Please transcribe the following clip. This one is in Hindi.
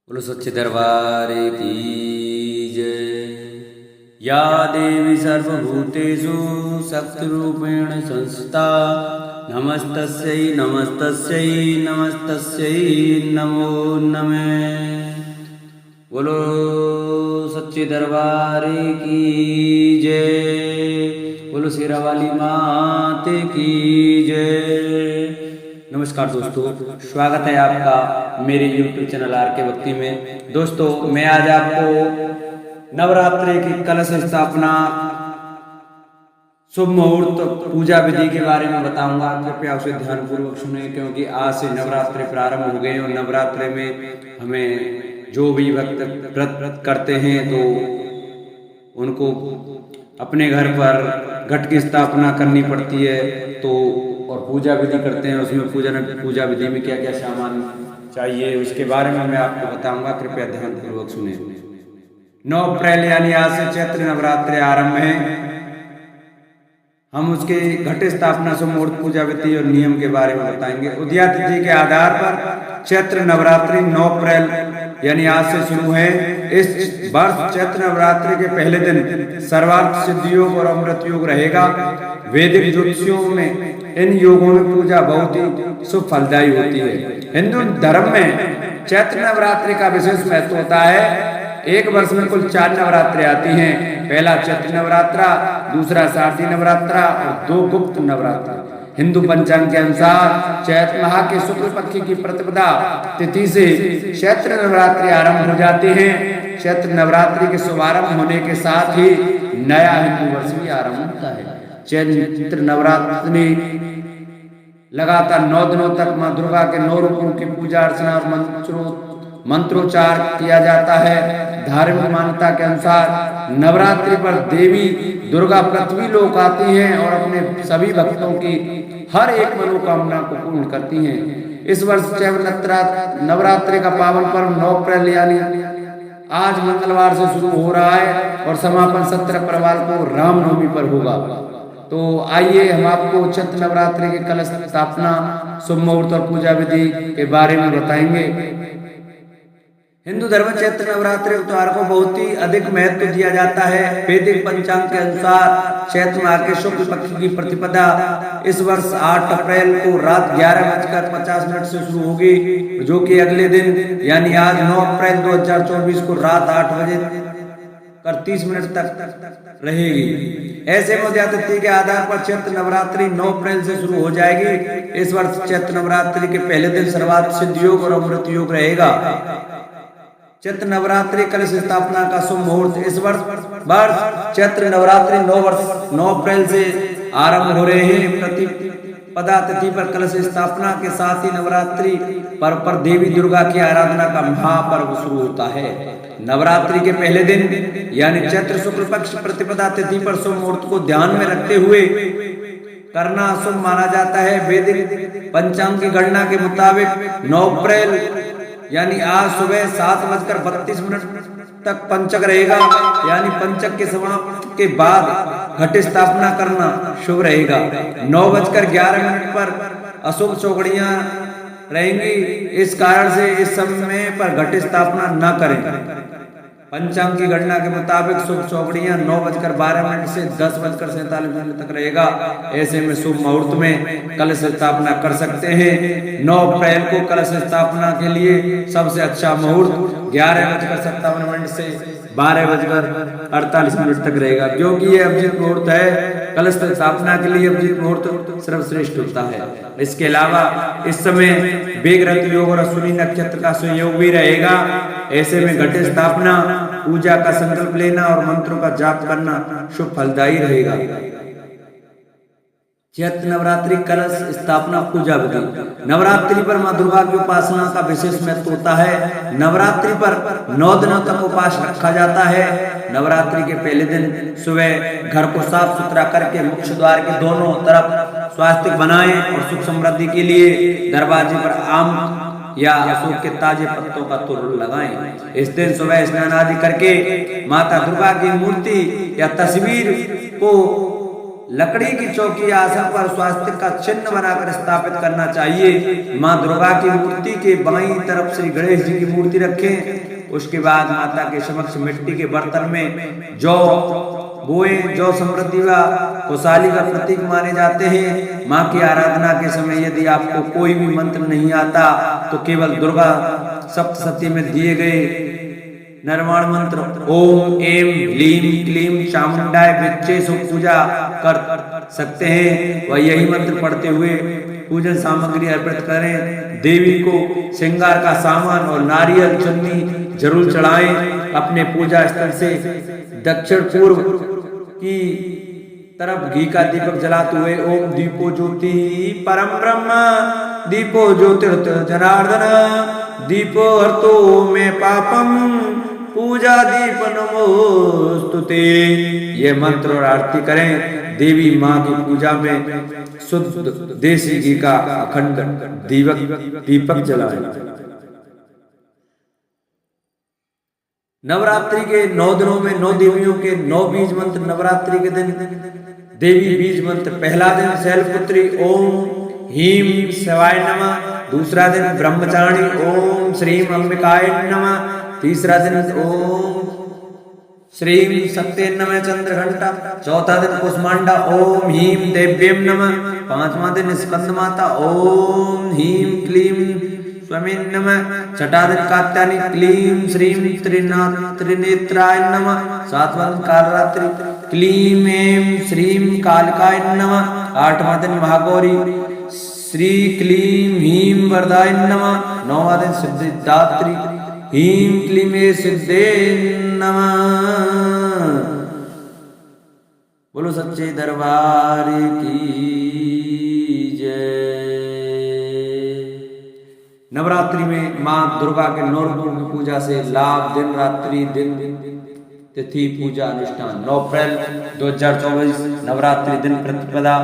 बोलो सच्चे दरबार की जय। या देवी सर्वभूतेषु शक्तिरूपेण संस्थिता नमस्तस्यै नमस्तस्यै नमस्तस्यै नमो नमः। बोलो सच्चे दरबार की जय। बोलो शेरा वाली माते की जय। नमस्कार दोस्तों, स्वागत है आपका मेरे YouTube चैनल आर के भक्ति में। दोस्तों, मैं आज आपको नवरात्रि की कलश स्थापना शुभ मुहूर्त पूजा विधि के बारे में बताऊंगा। कृपया उसे ध्यानपूर्वक सुने, क्योंकि आज से नवरात्रि प्रारंभ हो गए और नवरात्रि में हमें जो भी भक्त व्रत करते हैं तो उनको अपने घर पर घट की स्थापना करनी पड़ती है, तो और पूजा विधि करते हैं। उसमें पूजा विधि में क्या क्या सामान चाहिए उसके बारे में मैं आपको बताऊंगा। कृपया ध्यानपूर्वक सुने। 9 अप्रैल यानी आज से चैत्र नवरात्रि आरंभ है। हम उसके घट स्थापना शुभ मुहूर्त पूजा विधि और नियम के बारे में बताएंगे। उदया तिथि के आधार पर चैत्र नवरात्रि 9 अप्रैल यानी आज से शुरू है। इस वर्ष चैत्र नवरात्रि के पहले दिन सर्वार्थ सिद्धि योग और अमृत योग रहेगा। वैदिक ज्योतिषियों में इन योगों में पूजा बहुत ही शुभ फलदायी होती है। हिंदू धर्म में चैत्र नवरात्रि का विशेष महत्व होता है। एक वर्ष में कुल 4 नवरात्रि आती हैं। पहला चैत्र नवरात्रा, दूसरा शारदीय नवरात्रा और 2 गुप्त नवरात्रा। हिंदू पंचांग के अनुसार चैत्र माह के शुक्ल पक्ष की प्रतिपदा तिथि से चैत्र नवरात्रि आरंभ हो जाती है। चैत्र नवरात्रि के शुभारंभ होने के साथ ही नया हिंदू वर्ष भी आरंभ होता है। चैत्र नवरात्रि लगातार 9 दिनों तक मां दुर्गा के 9 रूपों की पूजा अर्चना और मंत्रोच्चार किया जाता है। धार्मिक मान्यता के अनुसार नवरात्रि पर देवी दुर्गा पृथ्वी लोक आती हैं और अपने सभी भक्तों की हर एक मनोकामना को पूर्ण करती हैं। इस वर्ष चैत्र नवरात्रि का पावन पर्व 9 अप्रैल यानी आज मंगलवार से शुरू हो रहा है और समापन 17 अप्रैल को रामनवमी पर होगा। तो आइए हम आपको चैत्र नवरात्रि के कलश स्थापना शुभ मुहूर्त और पूजा विधि के बारे में बताएंगे। हिंदू धर्म चैत्र नवरात्रि त्योहार को बहुत ही अधिक महत्व दिया जाता है। वैदिक पंचांग के अनुसार चैत्र माह के शुक्ल पक्ष की प्रतिपदा इस वर्ष 8 अप्रैल को रात 11:50 से शुरू होगी, जो कि अगले दिन यानी आज 9 अप्रैल 2024 को रात 8 बजे 30 तक रहेगी। ऐसे में उदया तिथि के आधार पर चैत्र नवरात्रि 9 अप्रैल से शुरू हो जाएगी। इस वर्ष चैत्र नवरात्रि के पहले दिन सर्वार्थ सिद्धि योग और अमृत योग रहेगा। चैत्र नवरात्रि कलश स्थापना का शुभ मुहूर्त इस वर्ष चैत्र नवरात्रि 9 अप्रैल से आरंभ हो रहे हैं। प्रतिपदा तिथि पर कलश स्थापना के साथ ही नवरात्रि पर्व पर देवी दुर्गा की आराधना का महापर्व शुरू होता है। नवरात्रि के पहले दिन यानी चैत्र शुक्ल पक्ष प्रतिपदा तिथि पर शुभ मुहूर्त को ध्यान में रखते हुए करना शुभ माना जाता है। वैदिक पंचांग की गणना के मुताबिक 9 अप्रैल यानी आज सुबह 7:32 तक पंचक रहेगा, यानी पंचक के समाप्ति के बाद घट स्थापना करना शुभ रहेगा। 9:11 पर अशुभ चौकड़ियां रहेंगी, इस कारण से इस समय पर घट स्थापना न करें। पंचांग की गणना के मुताबिक शुभ चौकड़ियां 9:12 से 10:47 तक रहेगा। ऐसे में शुभ मुहूर्त में कलश स्थापना कर सकते हैं। 9 अप्रैल को कलश स्थापना के लिए सबसे अच्छा मुहूर्त 11:57 से 12:48 तक रहेगा, क्योंकि ये अभिजीत मुहूर्त है। कलश स्थापना के लिए अभिजीत मुहूर्त सर्वश्रेष्ठ होता है। इसके अलावा इस समय बेगरत योग और अश्विनी नक्षत्र का संयोग भी रहेगा। ऐसे में घट स्थापना, पूजा का संकल्प लेना और मंत्रों का जाप करना शुभ फलदायी रहेगा। चैत्र नवरात्रि कलश स्थापना पूजा विधि। नवरात्रि पर मां दुर्गा की उपासना का विशेष महत्व होता है। नवरात्रि पर 9 दिनों तक उपवास रखा जाता है। नवरात्रि के पहले दिन सुबह घर को साफ सुथरा करके मुख्य द्वार के दोनों तरफ स्वास्तिक बनाएं और सुख समृद्धि के लिए दरवाजे पर आम या अशोक के ताजे पत्तों का तोरण लगाएं। इस दिन सुबह स्नान आदि करके माता दुर्गा की मूर्ति या तस्वीर को लकड़ी की चौकी आसन पर स्वास्तिक का चिन्ह बनाकर स्थापित करना चाहिए। माँ दुर्गा की मूर्ति के बाईं तरफ श्री गणेश जी की मूर्ति रखें। उसके बाद माता के समक्ष मिट्टी के बर्तन में जौ बोए। जौ समृद्धि व खुशहाली का प्रतीक माने जाते हैं। माँ की आराधना के समय यदि आपको कोई भी मंत्र नहीं आता तो केवल दुर्गा सप्तशती में दिए गए निर्माण मंत्र ओम एम ह्लीम क्लीम चामुंडाय विच्चे से पूजा कर सकते हैं। वह यही मंत्र पढ़ते हुए पूजन सामग्री अर्पित करें। देवी को श्रृंगार का सामान और नारियल चुन्नी जरूर चढ़ाएं। अपने पूजा स्थल से दक्षिण पूर्व की तरफ घी का दीपक जलाते हुए ओम दीपो ज्योति परम ब्रह्म दीपो ज्योतिर्जनार्दन दीपो हर्तो में पापम पूजा दीप नमोस्तुते। ये मंत्र और आरती करें। देवी माँ की पूजा में शुद्ध देसी घी का अखंड दीपक जलाएं। नवरात्रि के 9 दिनों में 9 देवियों के 9 बीज मंत्र। नवरात्रि के दिन देवी बीज मंत्र। पहला दिन शैलपुत्री ओम हीम शिवाय नमः। दूसरा दिन ब्रह्मचारिणी ओम श्रीम अंबिकाय नमः। तीसरा दिन ओम श्रीम सत्ये नमः चंद्रघंटा। चौथा दिन कुष्मांडा ओम हीम देव्यम नमः। पांचवा दिन स्कंद माता ओम हीम क्लीम स्वामी नमः। छठा दिन कात्यायनी क्लीम श्रीम त्रिनेत्राय नमः। सातवां दिन कालरात्रि क्लीम एम श्रीम कालिकाय नमः। आठवां दिन महागौरी श्री क्लीम हीम वरदाय नमः। नौवां दिन सिद्धिदात्री हीम क्लीमे सिद्धे नमः। बोलो सच्चे दरबार की जय। नवरात्रि में माँ दुर्गा के 9 रूपों की पूजा से लाभ। दिन रात्रि दिन तिथि पूजा अनुष्ठान 9 अप्रैल 2024 नवरात्रि दिन प्रतिपदा